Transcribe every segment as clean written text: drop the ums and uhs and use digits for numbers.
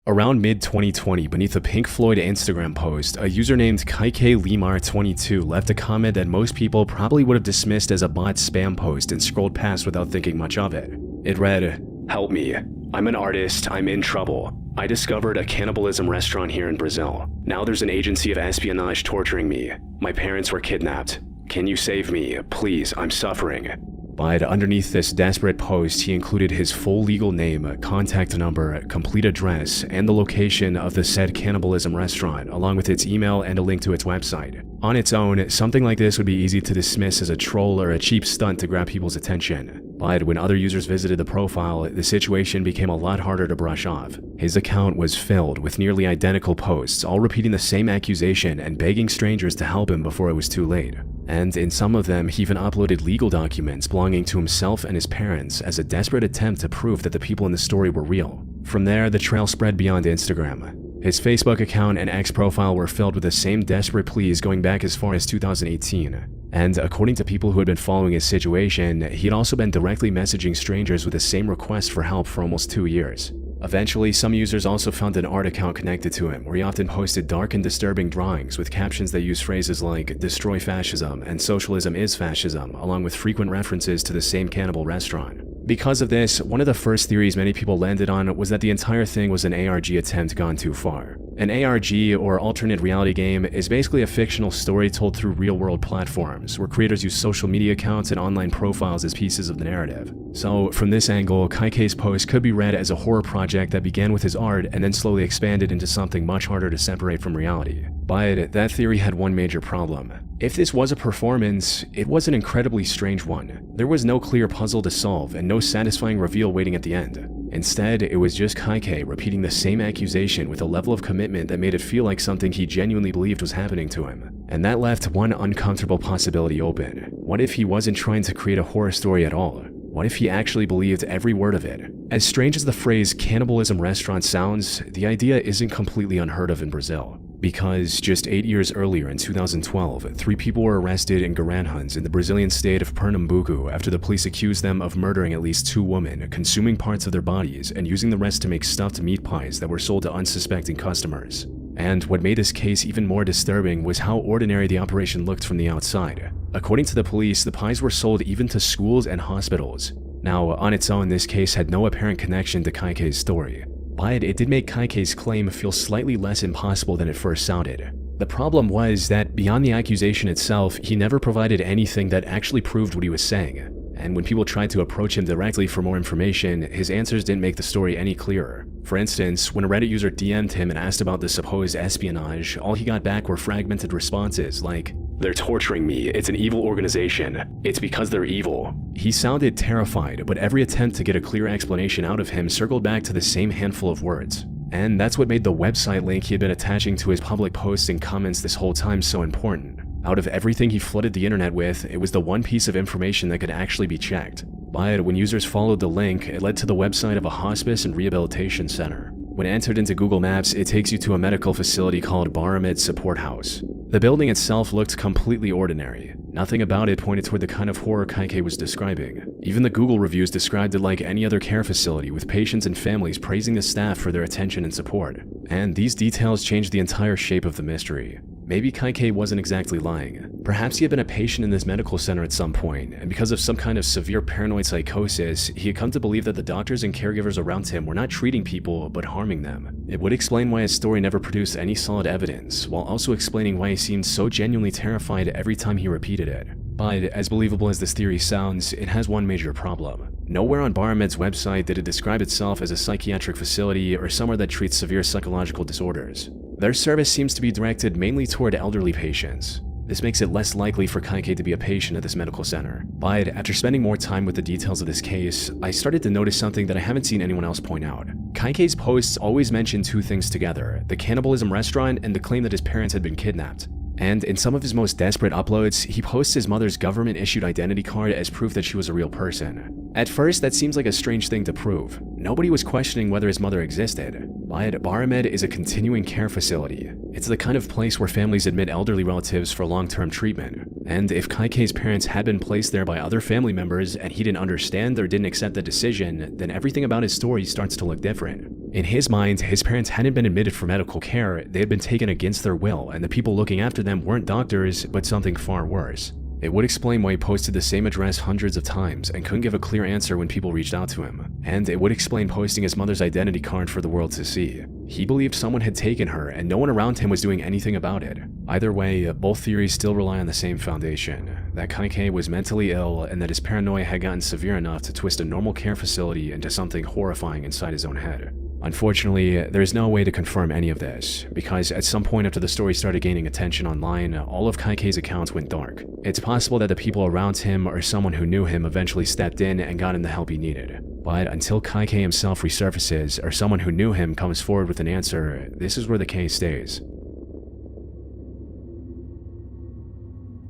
Around mid-2020, beneath a Pink Floyd Instagram post, a user named KaikeLimar22 left a comment that most people probably would have dismissed as a bot spam post and scrolled past without thinking much of it. It read, "Help me. I'm an artist. I'm in trouble. I discovered a cannibalism restaurant here in Brazil. Now there's an agency of espionage torturing me. My parents were kidnapped. Can you save me? Please, I'm suffering." But underneath this desperate post, he included his full legal name, contact number, complete address, and the location of the said cannibalism restaurant, along with its email and a link to its website. On its own, something like this would be easy to dismiss as a troll or a cheap stunt to grab people's attention. But when other users visited the profile, the situation became a lot harder to brush off. His account was filled with nearly identical posts, all repeating the same accusation and begging strangers to help him before it was too late. And in some of them, he even uploaded legal documents belonging to himself and his parents as a desperate attempt to prove that the people in the story were real. From there, the trail spread beyond Instagram. His Facebook account and X profile were filled with the same desperate pleas going back as far as 2018. And according to people who had been following his situation, he'd also been directly messaging strangers with the same request for help for almost 2 years. Eventually, some users also found an art account connected to him, where he often posted dark and disturbing drawings with captions that use phrases like "destroy fascism" and "socialism is fascism," along with frequent references to the same cannibal restaurant. Because of this, one of the first theories many people landed on was that the entire thing was an ARG attempt gone too far. An ARG, or alternate reality game, is basically a fictional story told through real-world platforms, where creators use social media accounts and online profiles as pieces of the narrative. So, from this angle, Kaike's post could be read as a horror project that began with his art and then slowly expanded into something much harder to separate from reality. But that theory had one major problem. If this was a performance, it was an incredibly strange one. There was no clear puzzle to solve and no satisfying reveal waiting at the end. Instead, it was just Kaike repeating the same accusation with a level of commitment that made it feel like something he genuinely believed was happening to him. And that left one uncomfortable possibility open. What if he wasn't trying to create a horror story at all? What if he actually believed every word of it? As strange as the phrase cannibalism restaurant sounds, the idea isn't completely unheard of in Brazil. Because just 8 years earlier in 2012, 3 people were arrested in Garanhuns in the Brazilian state of Pernambuco after the police accused them of murdering at least 2 women, consuming parts of their bodies, and using the rest to make stuffed meat pies that were sold to unsuspecting customers. And what made this case even more disturbing was how ordinary the operation looked from the outside. According to the police, the pies were sold even to schools and hospitals. Now, on its own, this case had no apparent connection to Kaike's story. But it did make Kaike's claim feel slightly less impossible than it first sounded. The problem was that beyond the accusation itself, he never provided anything that actually proved what he was saying. And when people tried to approach him directly for more information, his answers didn't make the story any clearer. For instance, when a Reddit user DM'd him and asked about the supposed espionage, all he got back were fragmented responses like, "They're torturing me, it's an evil organization, it's because they're evil." He sounded terrified, but every attempt to get a clear explanation out of him circled back to the same handful of words. And that's what made the website link he had been attaching to his public posts and comments this whole time so important. Out of everything he flooded the internet with, it was the one piece of information that could actually be checked. But when users followed the link, it led to the website of a hospice and rehabilitation center. When entered into Google Maps, it takes you to a medical facility called Baramed Support House. The building itself looked completely ordinary. Nothing about it pointed toward the kind of horror Kaike was describing. Even the Google reviews described it like any other care facility, with patients and families praising the staff for their attention and support. And these details changed the entire shape of the mystery. Maybe Kaike wasn't exactly lying. Perhaps he had been a patient in this medical center at some point, and because of some kind of severe paranoid psychosis, he had come to believe that the doctors and caregivers around him were not treating people, but harming them. It would explain why his story never produced any solid evidence, while also explaining why he seemed so genuinely terrified every time he repeated it. But as believable as this theory sounds, it has one major problem. Nowhere on Baramed's website did it describe itself as a psychiatric facility or somewhere that treats severe psychological disorders. Their service seems to be directed mainly toward elderly patients. This makes it less likely for Kaike to be a patient at this medical center. But after spending more time with the details of this case, I started to notice something that I haven't seen anyone else point out. Kaike's posts always mention 2 things together: the cannibalism restaurant and the claim that his parents had been kidnapped. And in some of his most desperate uploads, he posts his mother's government-issued identity card as proof that she was a real person. At first, that seems like a strange thing to prove. Nobody was questioning whether his mother existed. But Baramed is a continuing care facility. It's the kind of place where families admit elderly relatives for long-term treatment. And if Kaike's parents had been placed there by other family members and he didn't understand or didn't accept the decision, then everything about his story starts to look different. In his mind, his parents hadn't been admitted for medical care, they had been taken against their will, and the people looking after them weren't doctors, but something far worse. It would explain why he posted the same address hundreds of times and couldn't give a clear answer when people reached out to him. And it would explain posting his mother's identity card for the world to see. He believed someone had taken her and no one around him was doing anything about it. Either way, both theories still rely on the same foundation, that Kaike was mentally ill and that his paranoia had gotten severe enough to twist a normal care facility into something horrifying inside his own head. Unfortunately, there's no way to confirm any of this, because at some point after the story started gaining attention online, all of Kaike's accounts went dark. It's possible that the people around him or someone who knew him eventually stepped in and got him the help he needed. But until Kaike himself resurfaces or someone who knew him comes forward with an answer, this is where the case stays.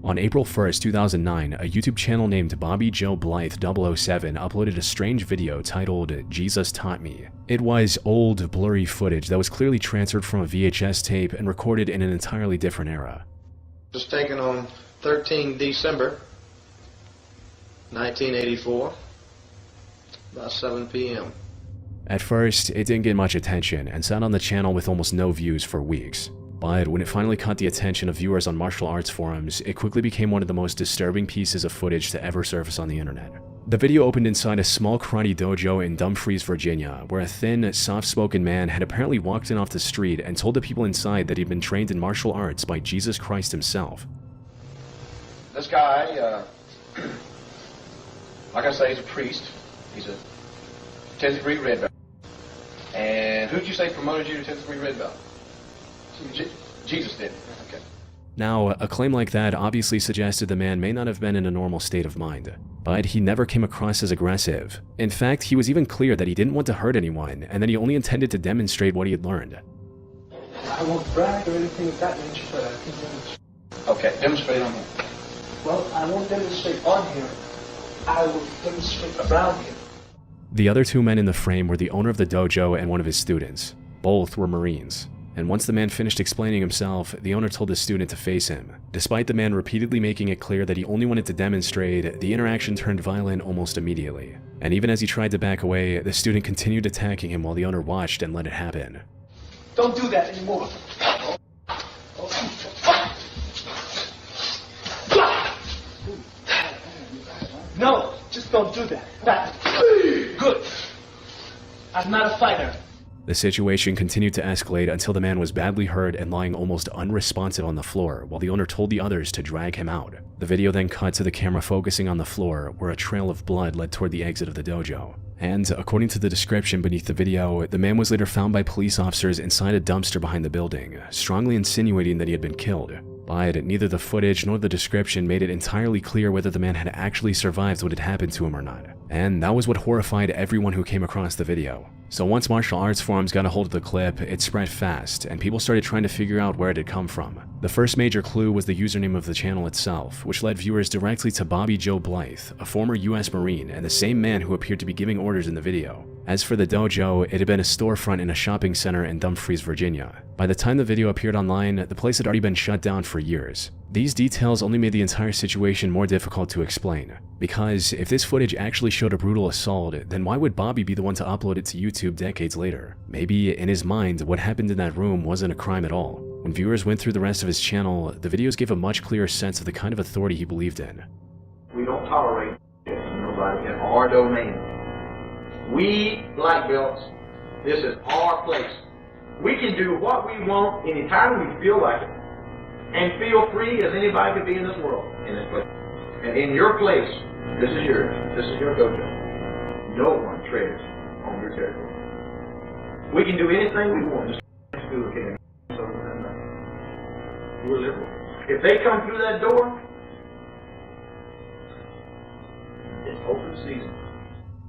On April 1st, 2009, a YouTube channel named Bobby Joe Blythe 007 uploaded a strange video titled Jesus Taught Me. It was old, blurry footage that was clearly transferred from a VHS tape and recorded in an entirely different era. It was taken on 13 December 1984, about 7 p.m. At first, it didn't get much attention and sat on the channel with almost no views for weeks. But when it finally caught the attention of viewers on martial arts forums, it quickly became one of the most disturbing pieces of footage to ever surface on the internet. The video opened inside a small karate dojo in Dumfries, Virginia, where a thin, soft-spoken man had apparently walked in off the street and told the people inside that he'd been trained in martial arts by Jesus Christ himself. This guy, like I say, he's a priest. He's a 10th degree red belt. And who'd you say promoted you to 10th degree red belt? Jesus did. Okay. Now, a claim like that obviously suggested the man may not have been in a normal state of mind, but he never came across as aggressive. In fact, he was even clear that he didn't want to hurt anyone, and that he only intended to demonstrate what he had learned. I won't brag or anything of that nature, but I can demonstrate. Okay, demonstrate on him. Well, I won't demonstrate on him. I will demonstrate around him. The other two men in the frame were the owner of the dojo and one of his students. Both were Marines. And once the man finished explaining himself, the owner told the student to face him. Despite the man repeatedly making it clear that he only wanted to demonstrate, the interaction turned violent almost immediately. And even as he tried to back away, the student continued attacking him while the owner watched and let it happen. Don't do that anymore. No, just don't do that. Good. I'm not a fighter. The situation continued to escalate until the man was badly hurt and lying almost unresponsive on the floor, while the owner told the others to drag him out. The video then cut to the camera focusing on the floor, where a trail of blood led toward the exit of the dojo. And, according to the description beneath the video, the man was later found by police officers inside a dumpster behind the building, strongly insinuating that he had been killed. But neither the footage nor the description made it entirely clear whether the man had actually survived what had happened to him or not. And that was what horrified everyone who came across the video. So once martial arts forums got a hold of the clip, it spread fast, and people started trying to figure out where it had come from. The first major clue was the username of the channel itself, which led viewers directly to Bobby Joe Blythe, a former US Marine and the same man who appeared to be giving orders in the video. As for the dojo, it had been a storefront in a shopping center in Dumfries, Virginia. By the time the video appeared online, the place had already been shut down for years. These details only made the entire situation more difficult to explain. Because if this footage actually showed a brutal assault, then why would Bobby be the one to upload it to YouTube decades later? Maybe, in his mind, what happened in that room wasn't a crime at all. When viewers went through the rest of his channel, the videos gave a much clearer sense of the kind of authority he believed in. We don't tolerate nobody in our domain. We, black belts, this is our place. We can do what we want anytime we feel like it. And feel free as anybody could be in this world, in this place. And in your place, this is yours. This is your dojo. No one treads on your territory. We can do anything we want. Just do it. We're liberal. If they come through that door, it's open season.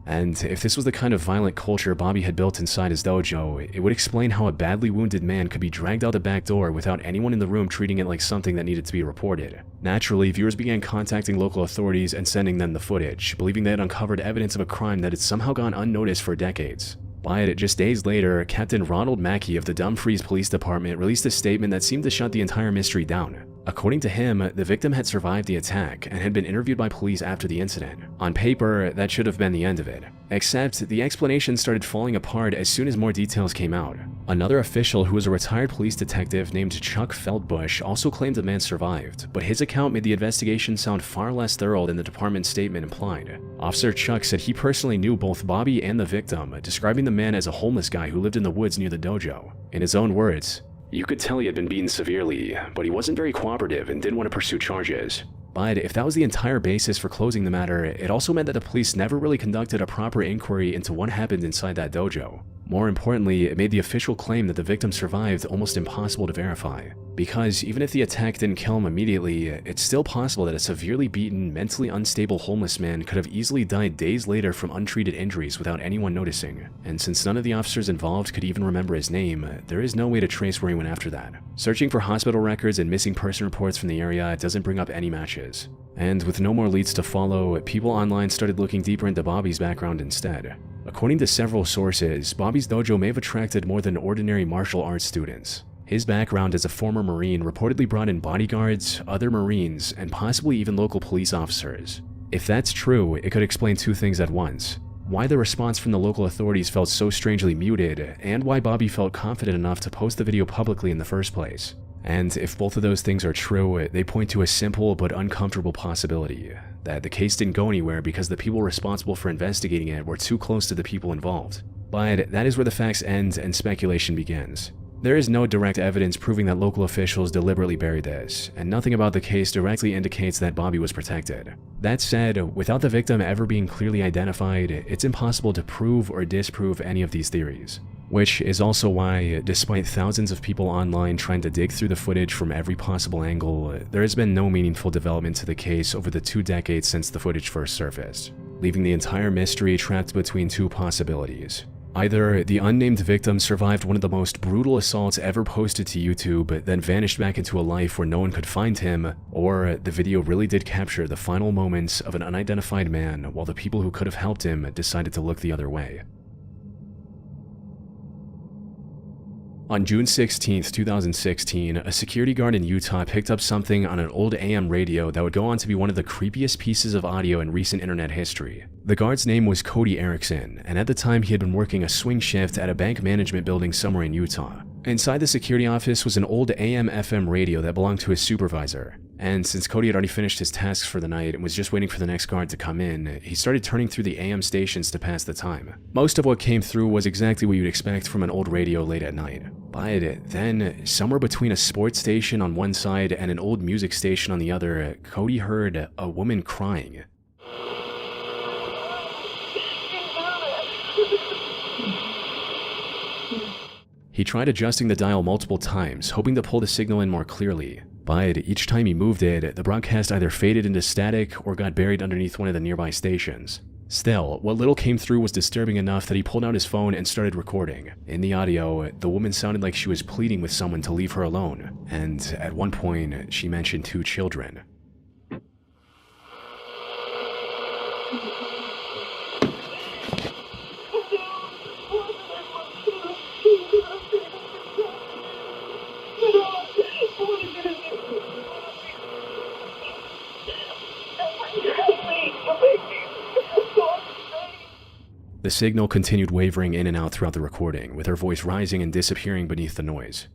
And if this was the kind of violent culture Bobby had built inside his dojo, it would explain how a badly wounded man could be dragged out the back door without anyone in the room treating it like something that needed to be reported. Naturally, viewers began contacting local authorities and sending them the footage, believing they had uncovered evidence of a crime that had somehow gone unnoticed for decades. But just days later, Captain Ronald Mackey of the Dumfries Police Department released a statement that seemed to shut the entire mystery down. According to him, the victim had survived the attack and had been interviewed by police after the incident. On paper, that should have been the end of it. Except, the explanation started falling apart as soon as more details came out. Another official who was a retired police detective named Chuck Feldbush also claimed the man survived, but his account made the investigation sound far less thorough than the department's statement implied. Officer Chuck said he personally knew both Bobby and the victim, describing the man as a homeless guy who lived in the woods near the dojo. In his own words, "You could tell he had been beaten severely, but he wasn't very cooperative and didn't want to pursue charges." But if that was the entire basis for closing the matter, it also meant that the police never really conducted a proper inquiry into what happened inside that dojo. More importantly, it made the official claim that the victim survived almost impossible to verify. Because even if the attack didn't kill him immediately, it's still possible that a severely beaten, mentally unstable homeless man could have easily died days later from untreated injuries without anyone noticing. And since none of the officers involved could even remember his name, there is no way to trace where he went after that. Searching for hospital records and missing person reports from the area doesn't bring up any matches. And with no more leads to follow, people online started looking deeper into Bobby's background instead. According to several sources, Bobby's dojo may have attracted more than ordinary martial arts students. His background as a former Marine reportedly brought in bodyguards, other Marines, and possibly even local police officers. If that's true, it could explain two things at once: why the response from the local authorities felt so strangely muted, and why Bobby felt confident enough to post the video publicly in the first place. And if both of those things are true, they point to a simple but uncomfortable possibility: that the case didn't go anywhere because the people responsible for investigating it were too close to the people involved. But that is where the facts end and speculation begins. There is no direct evidence proving that local officials deliberately buried this, and nothing about the case directly indicates that Bobby was protected. That said, without the victim ever being clearly identified, it's impossible to prove or disprove any of these theories. Which is also why, despite thousands of people online trying to dig through the footage from every possible angle, there has been no meaningful development to the case over the 2 decades since the footage first surfaced, leaving the entire mystery trapped between two possibilities. Either the unnamed victim survived one of the most brutal assaults ever posted to YouTube, then vanished back into a life where no one could find him, or the video really did capture the final moments of an unidentified man while the people who could have helped him decided to look the other way. On June 16, 2016, a security guard in Utah picked up something on an old AM radio that would go on to be one of the creepiest pieces of audio in recent internet history. The guard's name was Cody Erickson, and at the time he had been working a swing shift at a bank management building somewhere in Utah. Inside the security office was an old AM/FM radio that belonged to his supervisor. And since Cody had already finished his tasks for the night and was just waiting for the next guard to come in, he started turning through the AM stations to pass the time. Most of what came through was exactly what you'd expect from an old radio late at night. But then, somewhere between a sports station on one side and an old music station on the other, Cody heard a woman crying. He tried adjusting the dial multiple times, hoping to pull the signal in more clearly. But each time he moved it, the broadcast either faded into static or got buried underneath one of the nearby stations. Still, what little came through was disturbing enough that he pulled out his phone and started recording. In the audio, the woman sounded like she was pleading with someone to leave her alone, and at one point, she mentioned 2 children. The signal continued wavering in and out throughout the recording, with her voice rising and disappearing beneath the noise.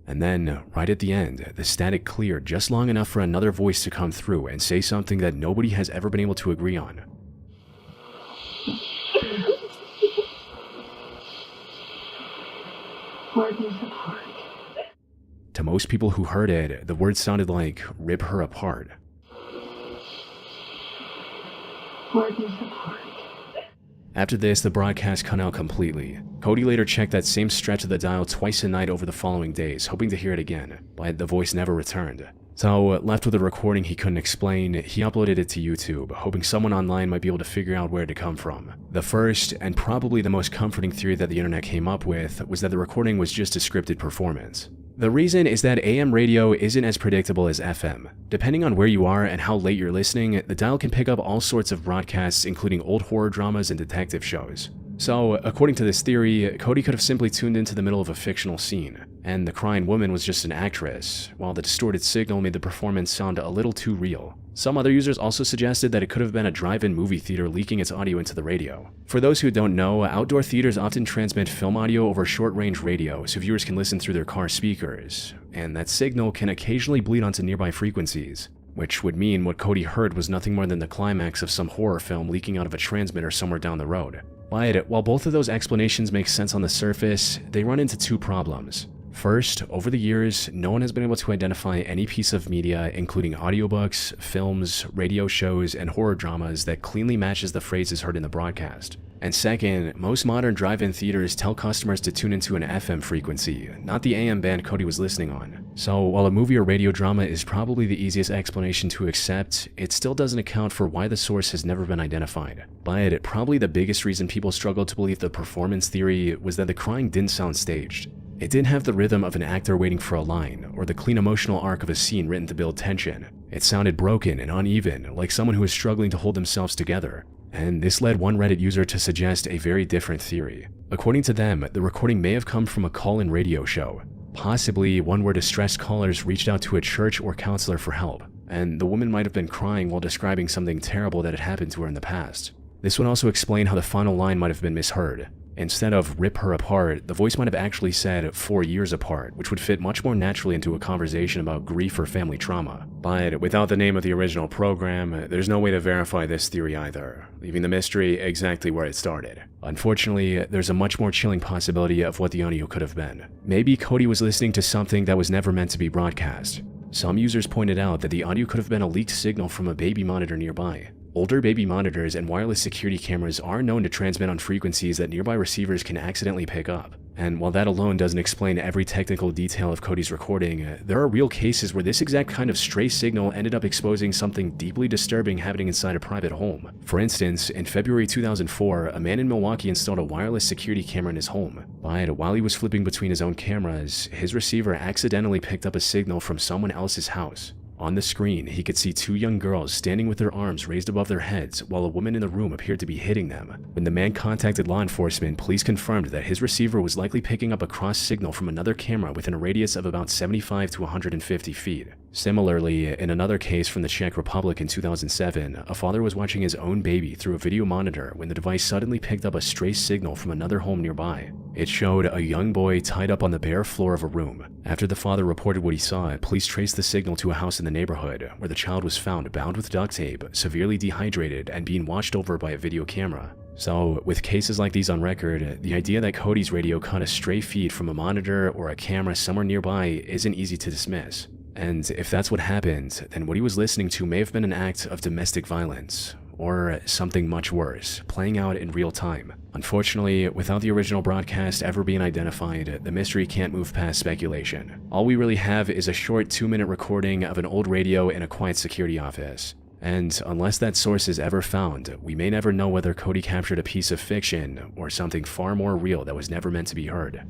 And then, right at the end, the static cleared just long enough for another voice to come through and say something that nobody has ever been able to agree on. Hardness of heart. To most people who heard it, the words sounded like, "Rip her apart." Hardness of heart. After this, the broadcast cut out completely. Cody later checked that same stretch of the dial twice a night over the following days, hoping to hear it again, but the voice never returned. So, left with a recording he couldn't explain, he uploaded it to YouTube, hoping someone online might be able to figure out where it had come from. The first, and probably the most comforting theory that the internet came up with, was that the recording was just a scripted performance. The reason is that AM radio isn't as predictable as FM. Depending on where you are and how late you're listening, the dial can pick up all sorts of broadcasts, including old horror dramas and detective shows. So, according to this theory, Cody could have simply tuned into the middle of a fictional scene, and the crying woman was just an actress, while the distorted signal made the performance sound a little too real. Some other users also suggested that it could have been a drive-in movie theater leaking its audio into the radio. For those who don't know, outdoor theaters often transmit film audio over short-range radio so viewers can listen through their car speakers, and that signal can occasionally bleed onto nearby frequencies, which would mean what Cody heard was nothing more than the climax of some horror film leaking out of a transmitter somewhere down the road. But while both of those explanations make sense on the surface, they run into two problems. First, over the years, no one has been able to identify any piece of media, including audiobooks, films, radio shows, and horror dramas that cleanly matches the phrases heard in the broadcast. And second, most modern drive-in theaters tell customers to tune into an FM frequency, not the AM band Cody was listening on. So while a movie or radio drama is probably the easiest explanation to accept, it still doesn't account for why the source has never been identified. But probably the biggest reason people struggled to believe the performance theory was that the crying didn't sound staged. It didn't have the rhythm of an actor waiting for a line, or the clean emotional arc of a scene written to build tension. It sounded broken and uneven, like someone who was struggling to hold themselves together. And this led one Reddit user to suggest a very different theory. According to them, the recording may have come from a call-in radio show, possibly one where distressed callers reached out to a church or counselor for help, and the woman might have been crying while describing something terrible that had happened to her in the past. This would also explain how the final line might have been misheard. Instead of "rip her apart," the voice might have actually said 4 years apart, which would fit much more naturally into a conversation about grief or family trauma. But without the name of the original program, there's no way to verify this theory either, leaving the mystery exactly where it started. Unfortunately, there's a much more chilling possibility of what the audio could have been. Maybe Cody was listening to something that was never meant to be broadcast. Some users pointed out that the audio could have been a leaked signal from a baby monitor nearby. Older baby monitors and wireless security cameras are known to transmit on frequencies that nearby receivers can accidentally pick up. And while that alone doesn't explain every technical detail of Cody's recording, there are real cases where this exact kind of stray signal ended up exposing something deeply disturbing happening inside a private home. For instance, in February 2004, a man in Milwaukee installed a wireless security camera in his home. But while he was flipping between his own cameras, his receiver accidentally picked up a signal from someone else's house. On the screen, he could see two young girls standing with their arms raised above their heads while a woman in the room appeared to be hitting them. When the man contacted law enforcement, police confirmed that his receiver was likely picking up a cross signal from another camera within a radius of about 75 to 150 feet. Similarly, in another case from the Czech Republic in 2007, a father was watching his own baby through a video monitor when the device suddenly picked up a stray signal from another home nearby. It showed a young boy tied up on the bare floor of a room. After the father reported what he saw, police traced the signal to a house in the neighborhood, where the child was found bound with duct tape, severely dehydrated, and being watched over by a video camera. So, with cases like these on record, the idea that Cody's radio caught a stray feed from a monitor or a camera somewhere nearby isn't easy to dismiss. And if that's what happened, then what he was listening to may have been an act of domestic violence, or something much worse, playing out in real time. Unfortunately, without the original broadcast ever being identified, the mystery can't move past speculation. All we really have is a short 2-minute recording of an old radio in a quiet security office. And unless that source is ever found, we may never know whether Cody captured a piece of fiction or something far more real that was never meant to be heard.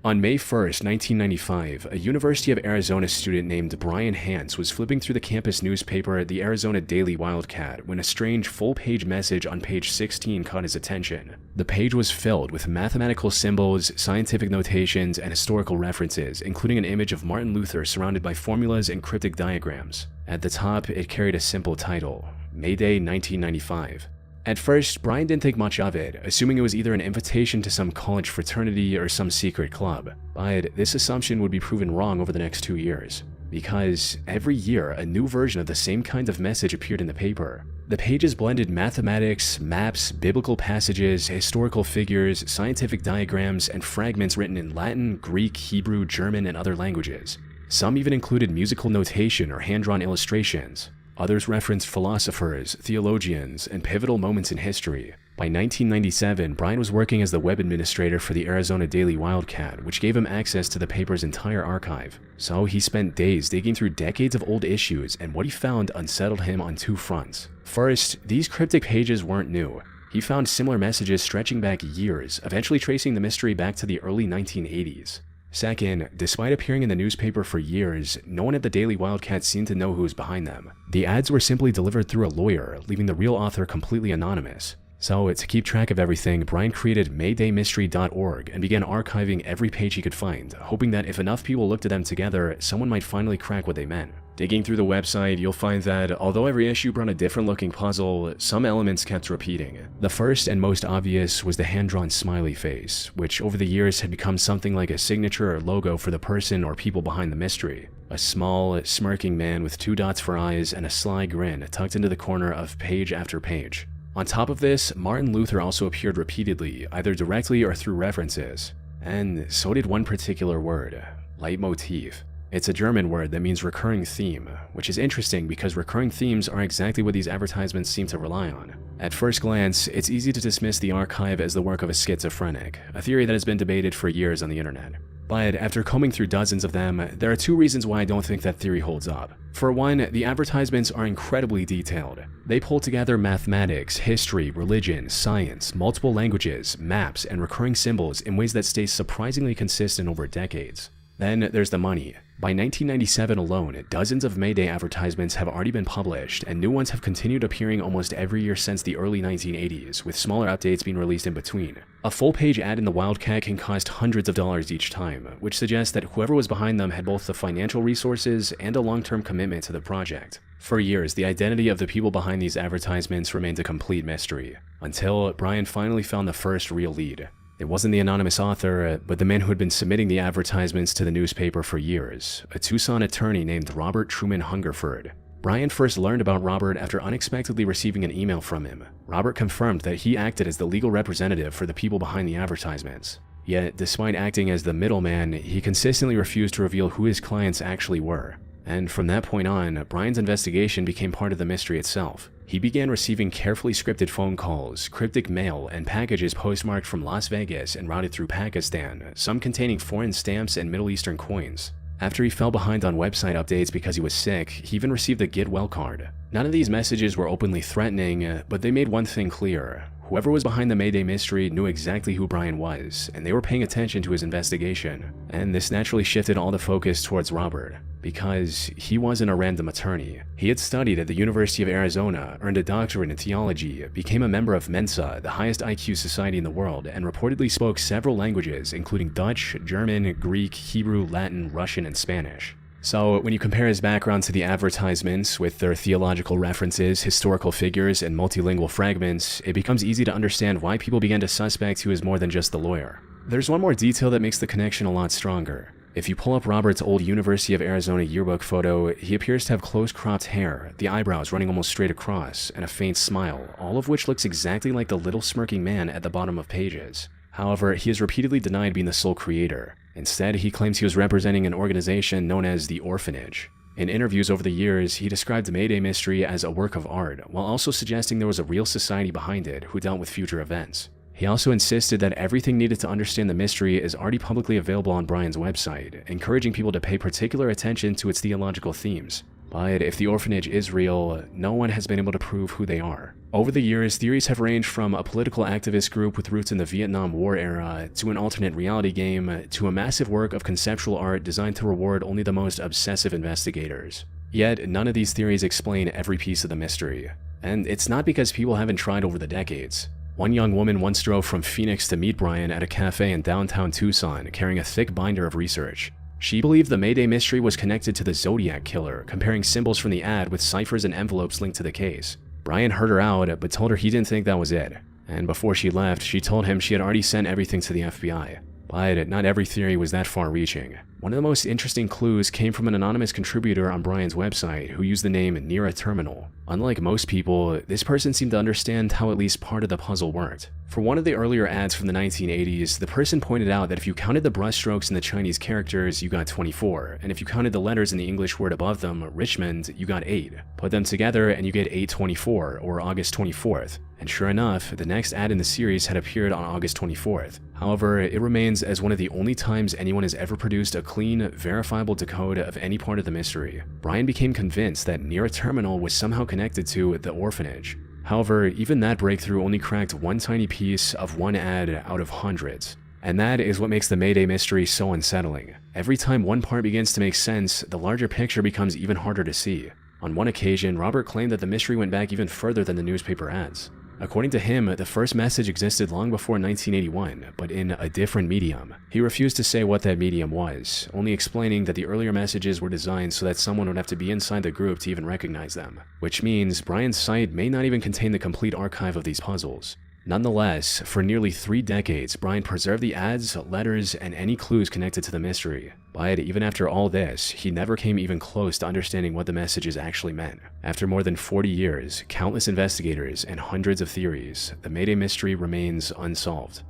On May 1st, 1995, a University of Arizona student named Brian Hance was flipping through the campus newspaper, the Arizona Daily Wildcat, when a strange full-page message on page 16 caught his attention. The page was filled with mathematical symbols, scientific notations, and historical references, including an image of Martin Luther surrounded by formulas and cryptic diagrams. At the top, it carried a simple title, May Day 1995. At first, Brian didn't think much of it, assuming it was either an invitation to some college fraternity or some secret club. But this assumption would be proven wrong over the next 2 years, because every year a new version of the same kind of message appeared in the paper. The pages blended mathematics, maps, biblical passages, historical figures, scientific diagrams, and fragments written in Latin, Greek, Hebrew, German, and other languages. Some even included musical notation or hand-drawn illustrations. Others referenced philosophers, theologians, and pivotal moments in history. By 1997, Brian was working as the web administrator for the Arizona Daily Wildcat, which gave him access to the paper's entire archive. So he spent days digging through decades of old issues, and what he found unsettled him on two fronts. First, these cryptic pages weren't new. He found similar messages stretching back years, eventually tracing the mystery back to the early 1980s. Second, despite appearing in the newspaper for years, no one at the Daily Wildcat seemed to know who was behind them. The ads were simply delivered through a lawyer, leaving the real author completely anonymous. So, to keep track of everything, Brian created MaydayMystery.org and began archiving every page he could find, hoping that if enough people looked at them together, someone might finally crack what they meant. Digging through the website, you'll find that although every issue brought a different looking puzzle, some elements kept repeating. The first and most obvious was the hand-drawn smiley face, which over the years had become something like a signature or logo for the person or people behind the mystery. A small, smirking man with two dots for eyes and a sly grin tucked into the corner of page after page. On top of this, Martin Luther also appeared repeatedly, either directly or through references. And so did one particular word, leitmotif. It's a German word that means recurring theme, which is interesting because recurring themes are exactly what these advertisements seem to rely on. At first glance, it's easy to dismiss the archive as the work of a schizophrenic, a theory that has been debated for years on the internet. But after combing through dozens of them, there are two reasons why I don't think that theory holds up. For one, the advertisements are incredibly detailed. They pull together mathematics, history, religion, science, multiple languages, maps, and recurring symbols in ways that stay surprisingly consistent over decades. Then there's the money. By 1997 alone, dozens of Mayday advertisements have already been published, and new ones have continued appearing almost every year since the early 1980s, with smaller updates being released in between. A full-page ad in the Wildcat can cost hundreds of dollars each time, which suggests that whoever was behind them had both the financial resources and a long-term commitment to the project. For years, the identity of the people behind these advertisements remained a complete mystery, until Brian finally found the first real lead. It wasn't the anonymous author, but the man who had been submitting the advertisements to the newspaper for years, a Tucson attorney named Robert Truman Hungerford. Brian first learned about Robert after unexpectedly receiving an email from him. Robert confirmed that he acted as the legal representative for the people behind the advertisements. Yet, despite acting as the middleman, he consistently refused to reveal who his clients actually were. And from that point on, Brian's investigation became part of the mystery itself. He began receiving carefully scripted phone calls, cryptic mail, and packages postmarked from Las Vegas and routed through Pakistan, some containing foreign stamps and Middle Eastern coins. After he fell behind on website updates because he was sick, he even received a get well card. None of these messages were openly threatening, but they made one thing clear. Whoever was behind the Mayday mystery knew exactly who Brian was, and they were paying attention to his investigation. And this naturally shifted all the focus towards Robert, because he wasn't a random attorney. He had studied at the University of Arizona, earned a doctorate in theology, became a member of Mensa, the highest IQ society in the world, and reportedly spoke several languages, including Dutch, German, Greek, Hebrew, Latin, Russian, and Spanish. So, when you compare his background to the advertisements with their theological references, historical figures, and multilingual fragments, it becomes easy to understand why people began to suspect he was more than just the lawyer. There's one more detail that makes the connection a lot stronger. If you pull up Robert's old University of Arizona yearbook photo, he appears to have close-cropped hair, the eyebrows running almost straight across, and a faint smile, all of which looks exactly like the little smirking man at the bottom of pages. However, he has repeatedly denied being the sole creator. Instead, he claims he was representing an organization known as the Orphanage. In interviews over the years, he described the Mayday mystery as a work of art, while also suggesting there was a real society behind it who dealt with future events. He also insisted that everything needed to understand the mystery is already publicly available on Brian's website, encouraging people to pay particular attention to its theological themes. But if the orphanage is real, no one has been able to prove who they are. Over the years, theories have ranged from a political activist group with roots in the Vietnam War era, to an alternate reality game, to a massive work of conceptual art designed to reward only the most obsessive investigators. Yet, none of these theories explain every piece of the mystery. And it's not because people haven't tried over the decades. One young woman once drove from Phoenix to meet Brian at a cafe in downtown Tucson, carrying a thick binder of research. She believed the Mayday mystery was connected to the Zodiac Killer, comparing symbols from the ad with ciphers and envelopes linked to the case. Brian heard her out, but told her he didn't think that was it. And before she left, she told him she had already sent everything to the FBI. But not every theory was that far-reaching. One of the most interesting clues came from an anonymous contributor on Brian's website who used the name Near a Terminal. Unlike most people, this person seemed to understand how at least part of the puzzle worked. For one of the earlier ads from the 1980s, the person pointed out that if you counted the brushstrokes in the Chinese characters, you got 24, and if you counted the letters in the English word above them, Richmond, you got 8. Put them together and you get 8/24, or August 24th. And sure enough, the next ad in the series had appeared on August 24th. However, it remains as one of the only times anyone has ever produced a clean, verifiable decode of any part of the mystery. Brian became convinced that near a terminal was somehow connected to the orphanage. However, even that breakthrough only cracked one tiny piece of one ad out of hundreds. And that is what makes the Mayday mystery so unsettling. Every time one part begins to make sense, the larger picture becomes even harder to see. On one occasion, Robert claimed that the mystery went back even further than the newspaper ads. According to him, the first message existed long before 1981, but in a different medium. He refused to say what that medium was, only explaining that the earlier messages were designed so that someone would have to be inside the group to even recognize them. Which means Brian's site may not even contain the complete archive of these puzzles. Nonetheless, for nearly 3 decades, Brian preserved the ads, letters, and any clues connected to the mystery. But even after all this, he never came even close to understanding what the messages actually meant. After more than 40 years, countless investigators, and hundreds of theories, the Mayday mystery remains unsolved.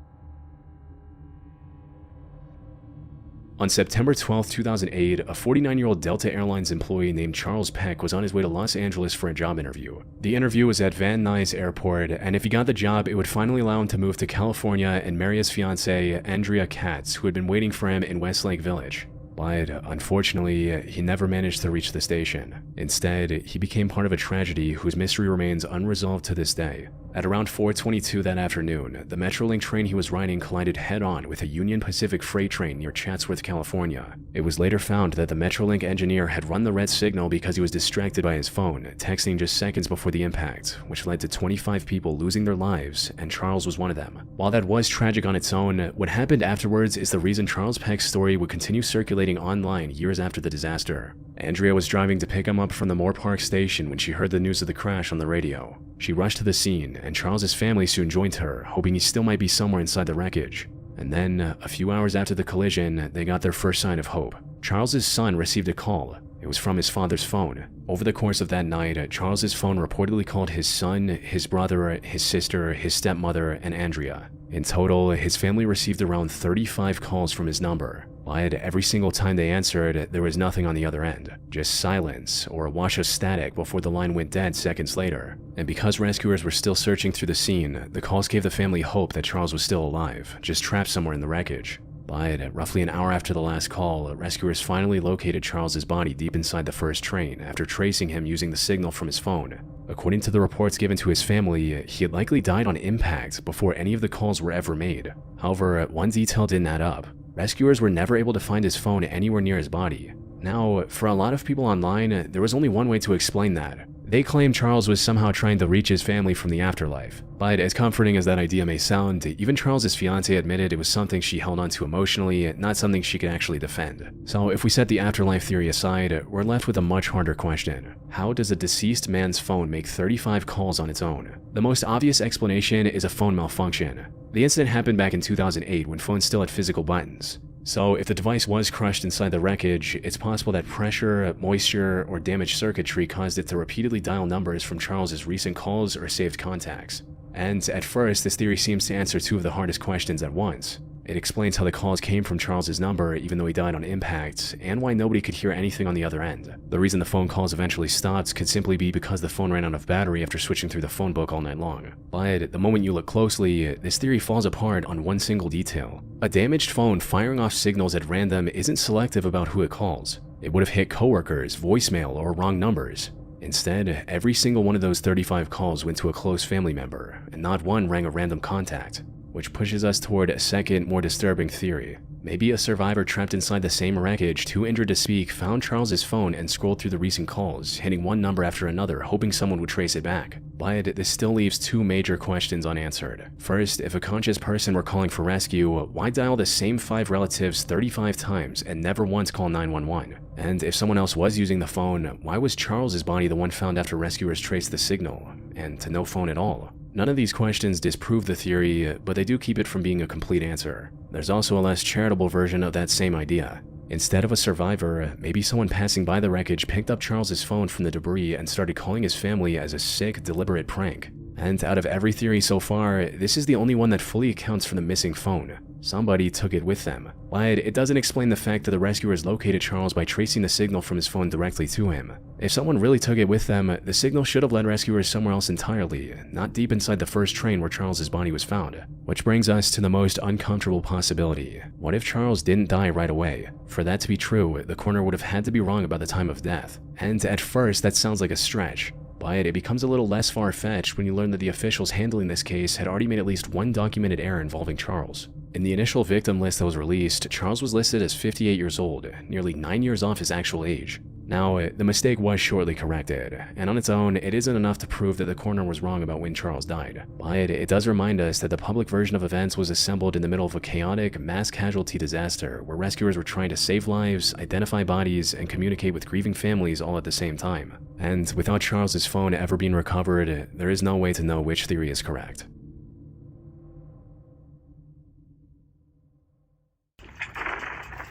On September 12, 2008, a 49-year-old Delta Airlines employee named Charles Peck was on his way to Los Angeles for a job interview. The interview was at Van Nuys Airport, and if he got the job, it would finally allow him to move to California and marry his fiancée, Andrea Katz, who had been waiting for him in Westlake Village. But unfortunately, he never managed to reach the station. Instead, he became part of a tragedy whose mystery remains unresolved to this day. At around 4:22 that afternoon, the Metrolink train he was riding collided head-on with a Union Pacific freight train near Chatsworth, California. It was later found that the Metrolink engineer had run the red signal because he was distracted by his phone, texting just seconds before the impact, which led to 25 people losing their lives, and Charles was one of them. While that was tragic on its own, what happened afterwards is the reason Charles Peck's story would continue circulating online years after the disaster. Andrea was driving to pick him up from the Moorpark station when she heard the news of the crash on the radio. She rushed to the scene, and Charles's family soon joined her, hoping he still might be somewhere inside the wreckage. And then, a few hours after the collision, they got their first sign of hope. Charles's son received a call. It was from his father's phone. Over the course of that night, Charles's phone reportedly called his son, his brother, his sister, his stepmother, and Andrea. In total, his family received around 35 calls from his number. But every single time they answered, there was nothing on the other end. Just silence, or a wash of static before the line went dead seconds later. And because rescuers were still searching through the scene, the calls gave the family hope that Charles was still alive, just trapped somewhere in the wreckage. But roughly an hour after the last call, rescuers finally located Charles's body deep inside the first train after tracing him using the signal from his phone. According to the reports given to his family, he had likely died on impact before any of the calls were ever made. However, one detail didn't add up. Rescuers were never able to find his phone anywhere near his body. Now, for a lot of people online, there was only one way to explain that. They claimed Charles was somehow trying to reach his family from the afterlife. But as comforting as that idea may sound, even Charles's fiancée admitted it was something she held onto emotionally, not something she could actually defend. So if we set the afterlife theory aside, we're left with a much harder question. How does a deceased man's phone make 35 calls on its own? The most obvious explanation is a phone malfunction. The incident happened back in 2008 when phones still had physical buttons. So if the device was crushed inside the wreckage, it's possible that pressure, moisture, or damaged circuitry caused it to repeatedly dial numbers from Charles's recent calls or saved contacts. And at first, this theory seems to answer 2 of the hardest questions at once. It explains how the calls came from Charles's number even though he died on impact, and why nobody could hear anything on the other end. The reason the phone calls eventually stopped could simply be because the phone ran out of battery after switching through the phone book all night long. But the moment you look closely, this theory falls apart on one single detail. A damaged phone firing off signals at random isn't selective about who it calls. It would have hit coworkers, voicemail, or wrong numbers. Instead, every single one of those 35 calls went to a close family member, and not one rang a random contact. Which pushes us toward a second, more disturbing theory. Maybe a survivor trapped inside the same wreckage, too injured to speak, found Charles's phone and scrolled through the recent calls, hitting one number after another, hoping someone would trace it back. But this still leaves 2 major questions unanswered. First, if a conscious person were calling for rescue, why dial the same 5 relatives 35 times and never once call 911? And if someone else was using the phone, why was Charles's body the one found after rescuers traced the signal, and to no phone at all? None of these questions disprove the theory, but they do keep it from being a complete answer. There's also a less charitable version of that same idea. Instead of a survivor, maybe someone passing by the wreckage picked up Charles's phone from the debris and started calling his family as a sick, deliberate prank. And out of every theory so far, this is the only one that fully accounts for the missing phone. Somebody took it with them, but it doesn't explain the fact that the rescuers located Charles by tracing the signal from his phone directly to him. If someone really took it with them, the signal should have led rescuers somewhere else entirely, not deep inside the first train where Charles's body was found. Which brings us to the most uncomfortable possibility. What if Charles didn't die right away? For that to be true, the coroner would have had to be wrong about the time of death. And at first, that sounds like a stretch. But it becomes a little less far-fetched when you learn that the officials handling this case had already made at least one documented error involving Charles. In the initial victim list that was released, Charles was listed as 58 years old, nearly 9 years off his actual age. Now, the mistake was shortly corrected, and on its own, it isn't enough to prove that the coroner was wrong about when Charles died. But it does remind us that the public version of events was assembled in the middle of a chaotic, mass casualty disaster where rescuers were trying to save lives, identify bodies, and communicate with grieving families all at the same time. And without Charles's phone ever being recovered, there is no way to know which theory is correct.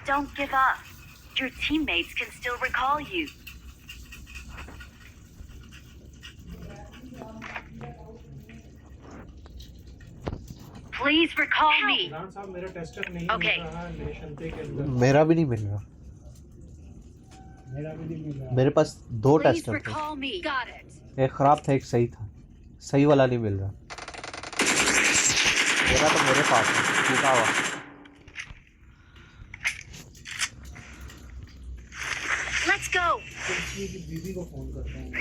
Don't give up. Your teammates can still recall you. Please recall me. Okay. मेरा भी नहीं मिल रहा मेरे पास दो Please tester थे recall me. Got it. एक खराब था एक सही था सही वाला नहीं मिल रहा मेरा तो मेरे पास है टूटा हुआ Let's go. बीबी को फोन करता हूँ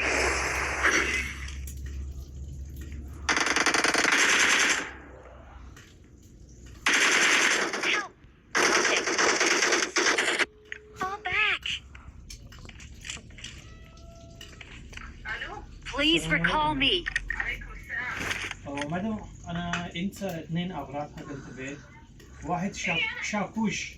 Help. Okay. Fall back. Please recall me. مدام أنا أنت اثنين أغراض هذا البيت واحد شاكوش